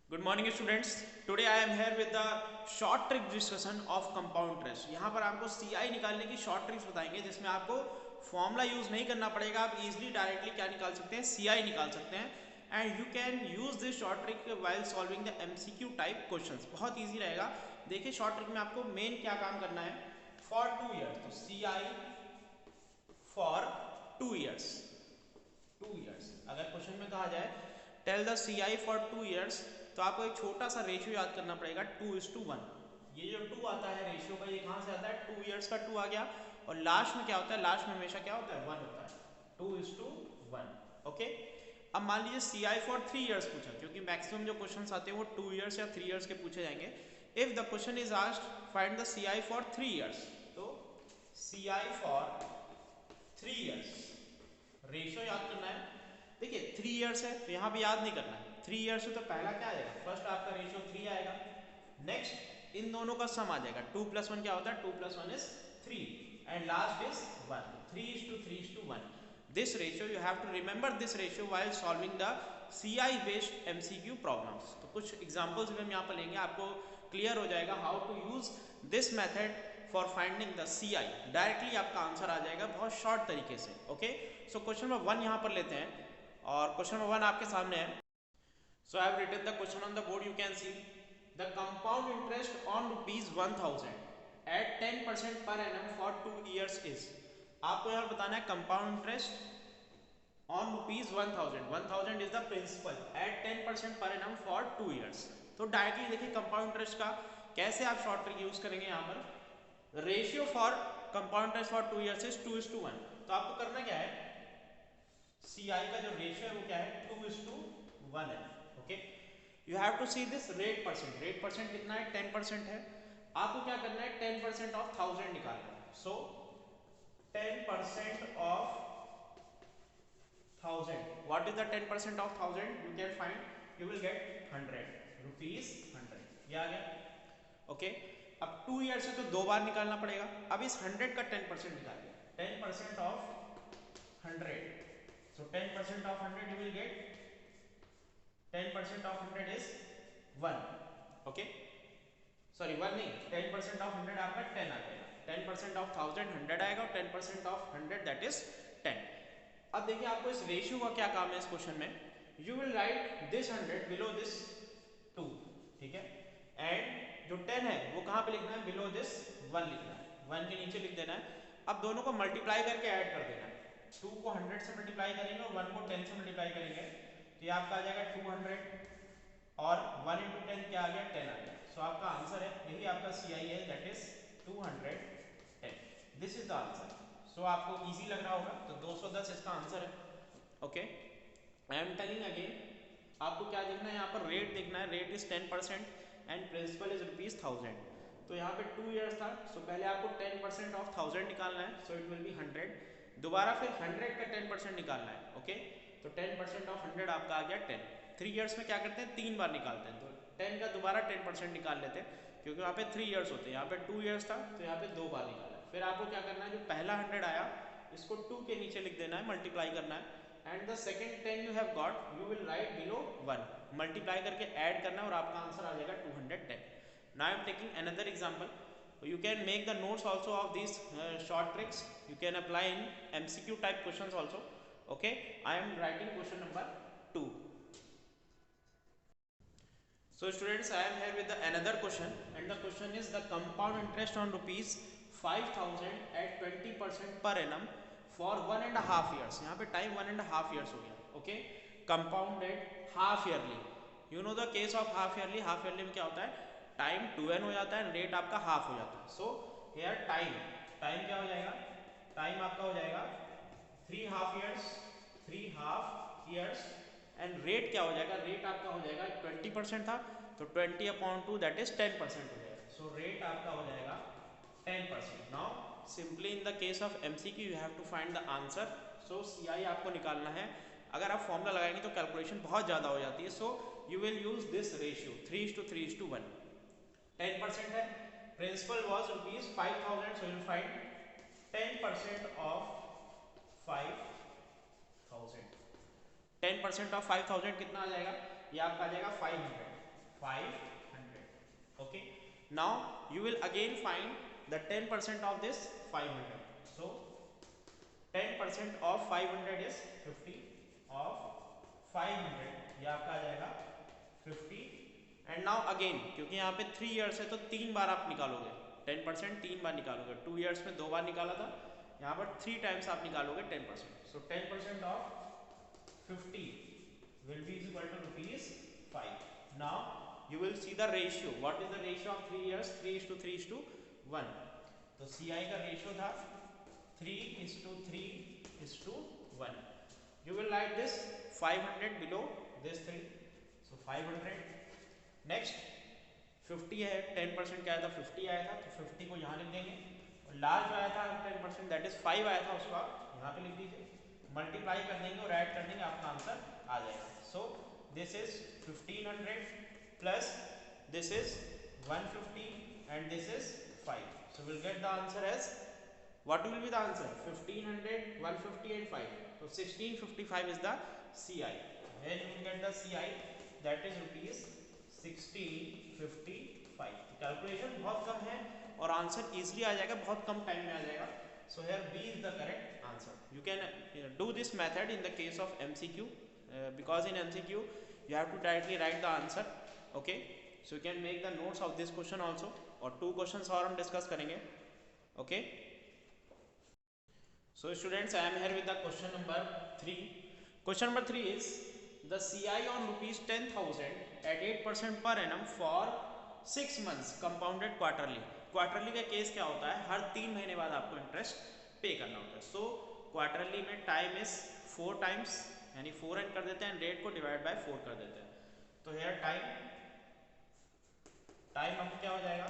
Good morning students. Today I am here with the short trick discussion of compound interest. यहाँ पर आपको CI निकालने की short tricks बताएंगे जिसमें आपको फॉर्मूला यूज नहीं करना पड़ेगा। आप इजीली डायरेक्टली क्या निकाल सकते हैं, सीआई निकाल सकते हैं। And you can use this short trick while solving the MCQ type questions. बहुत ईजी रहेगा। देखिए शॉर्ट ट्रिक में आपको मेन क्या काम करना है। फॉर 2 ईयर्स, तो सीआई फॉर 2 ईयर्स। 2 ईयर्स अगर क्वेश्चन में कहा जाए tell the C I for 2 years, तो आपको एक छोटा सा रेशियो याद करना पड़ेगा 2:1। ये जो 2 आता है रेशियो का, ये कहाँ से आता है, 2 ईयर्स का 2 आ गया। और लास्ट में क्या होता है, लास्ट में हमेशा क्या होता है, 1 होता है। 2:1। ओके। अब मान लीजिए सी आई फॉर 3 ईयर्स पूछा, क्योंकि मैक्सिमम जो क्वेश्चन आते हैं वो 2 ईयर्स या 3 ईयर्स के पूछे जाएंगे। If the question is asked find the C I for 3 years, तो C I for 3 years ratio याद करना है। देखिए 3 ईयर्स है तो यहाँ भी याद नहीं करना है। 3 ईयर्स है तो पहला क्या आएगा, फर्स्ट आपका रेशियो 3 आएगा। नेक्स्ट इन दोनों का सम आ जाएगा। 2+1 क्या होता है, 2+1 is 3 and last is 1। 3:3:1। This ratio you have to remember this ratio while solving the CI based MCQ problems. तो कुछ एग्जांपल्स भी हम यहाँ पर लेंगे, आपको क्लियर हो जाएगा how to use this method for finding the CI. Directly आपका आंसर आ जाएगा बहुत शॉर्ट तरीके से। ओके। सो क्वेश्चन नंबर 1 यहाँ पर लेते हैं और क्वेश्चन नंबर 1 आपके सामने है। So I have written the question on the board, you can see the compound interest on ₹1000 at 10% per annum for 2 years is. आपको यहाँ बताना है compound interest on ₹1000। 1000 is the principal at 10% per annum for 2 years. तो directly देखिए compound interest का कैसे आप short trick use करेंगे। यहाँ पर ratio for compound interest for 2 years is 2:1। तो आपको करना क्या है, सी आई का जो रेशियो है वो क्या है, 2:1 है। Okay. You have to see this rate percent. Rate percent कितना है, 10% है। आपको क्या करना है, 10% ऑफ 1000 निकालना है। सो 10% of 1000, what is the 10% of 1000, you can find, you will get 100 rupees 100। ये आ गया। ओके। अब 2 ईयर से तो 2 बार निकालना पड़ेगा। अब इस 100 का 10% निकालिए। 10% of 100, so 10% of 100 you will get, 10% of 100 is 1। okay, sorry 1 नहीं, 10% ऑफ 100 आपका 10 आ जाएगा। 10% ऑफ 1000 100 आएगा और 10% ऑफ 100 दैट इज 10। अब देखिए आपको इस रेशियो का क्या काम है इस क्वेश्चन में। You will write this 100 below this 2, ठीक है। एंड जो 10 है वो कहाँ पे लिखना है, बिलो दिस 1 लिखना है। 1 के नीचे लिख देना है। अब दोनों को मल्टीप्लाई करके ऐड कर देना है। 2 को 100 से मल्टीप्लाई करेंगे और 1 को 10 से मल्टीप्लाई करेंगे, तो ये आपका आ जाएगा 200 और 1 इंटू 10 क्या आ गया, 10 आ गया। सो आपका आंसर है, यही आपका सी आई है, that is 210। This is the answer. So आपको इजी लग रहा होगा, तो 210 इसका आंसर है। Okay. I am telling again, आपको क्या देखना है, यहाँ पर रेट देखना है। Rate is 10% and principal is ₹1000। तो यहाँ पे 2 ईयर्स था, सो पहले आपको 10% ऑफ 1000 निकालना है, सो इट विल बी 100। दोबारा फिर 100 का 10% निकालना है। ओके। तो 10% ऑफ 100 आपका आ गया 10। 3 ईयर्स में क्या करते हैं, 3 बार निकालते हैं, तो 10 का दोबारा 10% निकाल लेते हैं, क्योंकि वहाँ पे 3 ईयर्स होते हैं। यहाँ पे 2 ईयर्स था तो यहाँ पे 2 बार निकाला है। फिर आपको क्या करना है, जो पहला 100 आया इसको 2 के नीचे लिख देना है, मल्टीप्लाई करना है। And the second 10 you have got, you will write below 1, multiply करके ऐड करना है और आपका आंसर आ जाएगा 210। Now I am taking another example. You can make the notes also of these short tricks. You can apply in MCQ type questions also. Okay, I am writing question number 2. So students, I am here with the another question, and the question is the compound interest on rupees 5000 at 20% per annum for 1.5 years. यहाँ पे time 1.5 years हो गया। Okay. Compounded half yearly. You know the case of half yearly. Half yearly में क्या होता है, time 2n हो जाता है, रेट आपका हाफ हो जाता है। सो हेयर टाइम, टाइम क्या हो जाएगा, टाइम आपका हो जाएगा 3 half years, 3 half years. And rate क्या हो जाएगा, रेट आपका हो जाएगा 20% था, तो 20/2 दैट इज 10% हो जाएगा। सो रेट आपका हो जाएगा 10%। Now simply in the case of MCQ you have to find the answer. So CI आपको निकालना है। अगर आप फॉर्मूला लगाएंगे तो कैलकुलेशन बहुत ज़्यादा हो जाती है। So you will use this ratio 3:3:1। 10% है, principal was ₹5000, so you find 10% of 5000। 10% of 5000 कितना आ जाएगा, ये आपका आ जाएगा 500। 500. Okay, now you will again find the 10% of this 500. So 10% of 500 is 50 of 500, ये आपका आ जाएगा 50. एंड नाउ अगेन क्योंकि यहाँ पे 3 इयर्स है तो 3 बार आप निकालोगे 10%, 3 बार निकालोगे. 2 इयर्स में 2 बार निकाला था, यहाँ पर 3 टाइम्स आप निकालोगे 10%. सो 10% of 50 will be equal to rupees 5. Now you will see the ratio. What is the ratio of 3 years? 3:3:1. तो CI का रेशियो था 3:3:1. You will write this 500 below this 3. So 500. Next 50 है, 10% क्या आया था 50 आया था, तो 50 को यहाँ लिख देंगे. और लास्ट जो आया था 10% दैट इज 5 आया था, उसको आप यहाँ पे लिख दीजिए. मल्टीप्लाई कर देंगे और ऐड कर देंगे, आपका आंसर आ जाएगा. सो this is 1500 plus this is 150 and this is 5. So we'll get the answer as, what will be the answer? 1500, 150 and 5. So 1655 is the CI. When you will get the CI, that is rupees 1655. Calculation बहुत कम है और answer easily आ जाएगा, बहुत कम time में आ जाएगा. So here B is the correct answer. You can do this method in the case of MCQ, because in MCQ you have to directly write the answer. Okay, so you can make the notes of this question also. और 2 questions और हम discuss करेंगे. Okay, so students, I am here with the question number 3. Question number 3 is the CI on rupees 10,000 at 8% per annum for 6 months compounded quarterly. Quarterly का case क्या होता है, हर 3 महीने बाद आपको इंटरेस्ट पे करना होता है. सो क्वार्टरली में टाइम इज 4 टाइम्स, यानी 4 एंड कर देते हैं, रेट को डिवाइड बाय 4 कर देते हैं. तो हेयर टाइम आपको क्या हो जाएगा,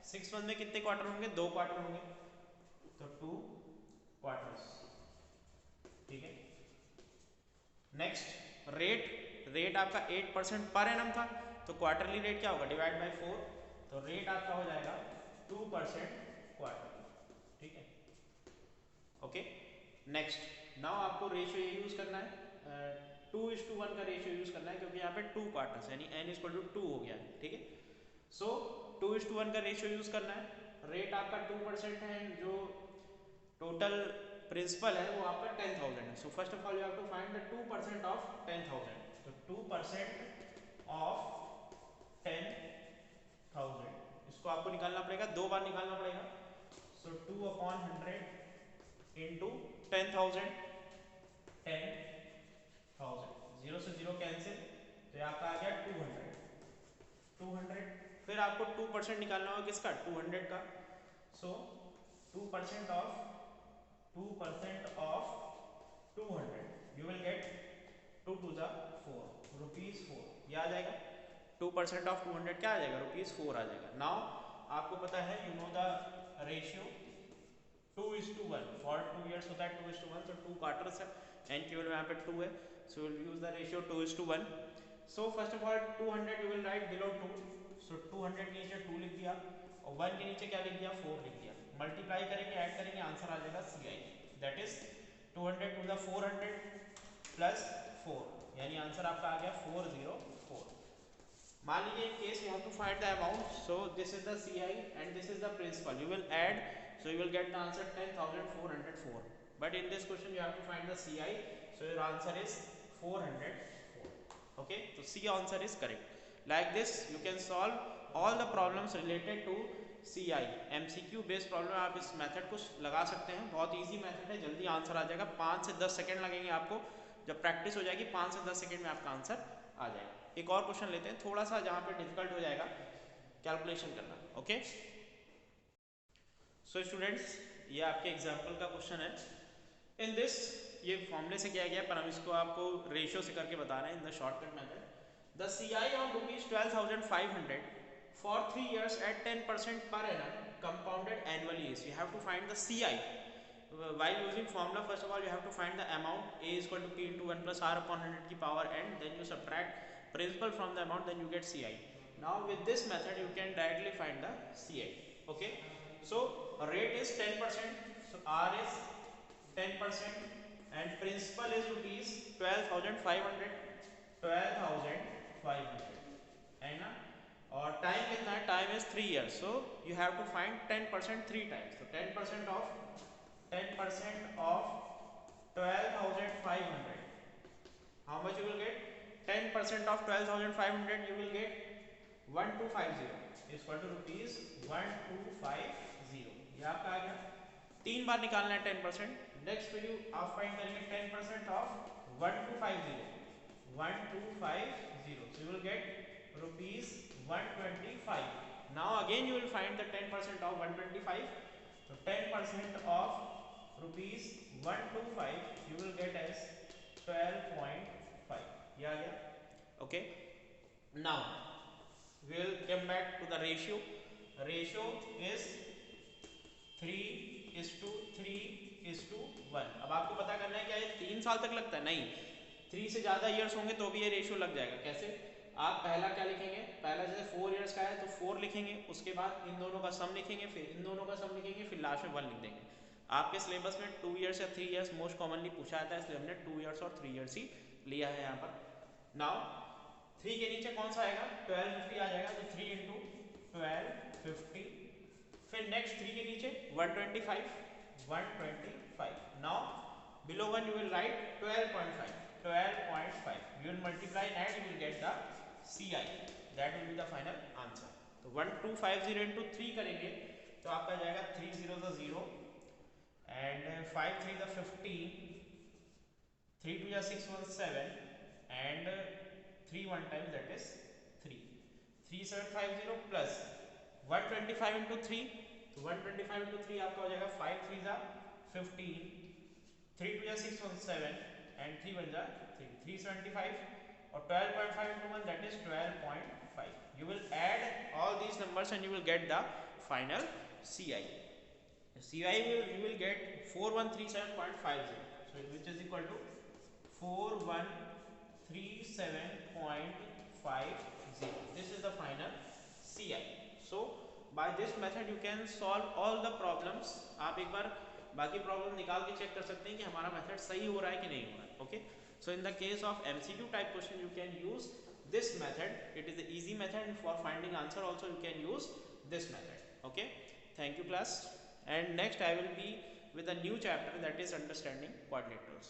6 मंथ में कितने क्वार्टर होंगे, 2 क्वार्टर होंगे, तो 2 क्वार्टर्स. ठीक है. नेक्स्ट रेट आपका 8% पर एनम था, तो क्वार्टरली रेट क्या होगा, डिवाइड बाय 4, तो रेट आपका हो जाएगा 2% क्वार्टर. ठीक है. ओके. नेक्स्ट नाउ आपको रेशियो ये यूज करना है, 2:1 का रेशियो यूज करना है, क्योंकि यहाँ पे 2 क्वार्टर्स यानी n=2 हो गया. ठीक है. सो 2:1 का रेशियो यूज करना है. रेट आपका 2% है, जो टोटल प्रिंसिपल है वो आपका 10,000 है. So first of all you have to find the 2% of 10,000. तो 2% ऑफ 10,000 इसको आपको निकालना पड़ेगा, 2 बार निकालना पड़ेगा. सो 2/100 इंटू 10,000, 10,000, 0 से 0 कैंसिल, तो ये आपका आ गया 200. फिर आपको 2% निकालना होगा किसका, 200 का. सो 2% of 200 you will get 2 to the 4 rupees 4. ये आ जाएगा 2% ऑफ 200 क्या आ जाएगा, रुपीज 4 आ जाएगा. नाउ आपको पता है, you know the ratio 2:1 for 2 years होता है 2:1. तो 2 क्वार्टर्स है एंड केवल यहाँ पे 2 है, so will use the ratio 2:1. So first of all 200 you will write below 2. सो 200 के नीचे 2 लिख दिया और 1 के नीचे क्या लिख दिया, 4 लिख दिया. मल्टीप्लाई करेंगे, ऐड करेंगे, आंसर आ जाएगा CI, that is 200 to the 400 plus 4, यानी आंसर आपका आ गया 404. मान लीजिए in case you have to find the amount. So this is the CI and this is the principal. You will add, so you will get the answer 10,404. But in this question you have to find the CI, so your answer is 404. Okay, so C answer is correct. Like this you can solve all the problems related to CI. MCQ based problem आप इस method को लगा सकते हैं, बहुत easy method है, जल्दी answer आ जाएगा. 5 से 10 सेकंड लगेंगे आपको, जब प्रैक्टिस हो जाएगी 5 से 10 सेकंड में आपका आंसर आ जाएगा. एक और क्वेश्चन लेते हैं, थोड़ा सा जहाँ पे डिफिकल्ट हो जाएगा कैलकुलेशन करना. ओके, सो स्टूडेंट्स, ये आपके एग्जाम्पल का क्वेश्चन है. इन दिस, ये फॉर्मूले से किया गया पर हम इसको आपको रेशियो से करके बता रहे हैं in the shortcut method. The CI on rupees 12,500 for 3 years at 10% per annum compounded annually is. You have to find the CI. While using formula, first of all you have to find the amount. A is equal to P into 1 plus R upon 100 की power n. Then you subtract principal from the amount, then you get CI. Now with this method you can directly find the CI. Okay, so rate is 10%, so R is 10% and principal is rupees 12,500 and time is 3 years, so you have to find 10% 3 times. So 10% of 12,500. How much you will get? 10% of 12,500 you will get 1250 is equal to rupees 1250. ये आपका आ गया. 3 बार निकालना है 10%. Next value आप find करेंगे 10% of 1250. 1250. So you will get rupees 125. Now again you will find the 10% of 125. So 10% of rupees 125 you will get as 12.5. ये आ गया. Okay. Now we will come back to the ratio. Ratio is 3:3:1. अब आपको पता करना है क्या ये 3 साल तक लगता है? नहीं, 3 से ज़्यादा ईयर्स होंगे तो भी ये रेशियो लग जाएगा. कैसे? आप पहला क्या लिखेंगे? पहला जैसे 4 ईयर्स का है तो 4 लिखेंगे, उसके बाद इन दोनों का सम लिखेंगे, फिर इन दोनों का सम लिखेंगे, फिर लास्ट में 1 लिख देंगे. आपके सिलेबस में 2 ईयर्स या 3 ईयर्स मोस्ट कॉमनली पूछा जाता है, इसलिए हमने 2 ईयर्स और 3 ईयर्स ही लिया है यहाँ पर. नाउ 3 के नीचे कौन सा आएगा? 1250 आ जाएगा, तो 3 × 1250. फिर नेक्स्ट 3 के नीचे 125. Now below 1 you will write 12.5. You will multiply and add, you will get the CI. That will be the final answer. तो 1250 into 3 करेंगे तो आपका जाएगा 3 0 0 and 5 3 15, 3 2 6 1 7 and 3 1 times, that is 3. 3750 plus 125 into 3. तो 125 into 3 आपका हो जाएगा 5 3 15, 3 2 6 1 7 and 3 1 3. 375 or 12.5 into 1, that is 12.5. You will add all these numbers and you will get the final CI. The CI you will get 4137.50. So which is equal to 4137.50. This is the final CI. So by this method you can solve all the problems. आप एक बार बाकी problem निकाल के check कर सकते हैं कि हमारा मेथड सही हो रहा है कि नहीं हो रहा है. Okay, so in the case of MCQ type question you can use this method. It is the easy method, and for finding answer also you can use this method. Okay, thank you class, and next I will be with a new chapter, that is understanding quadrilaters.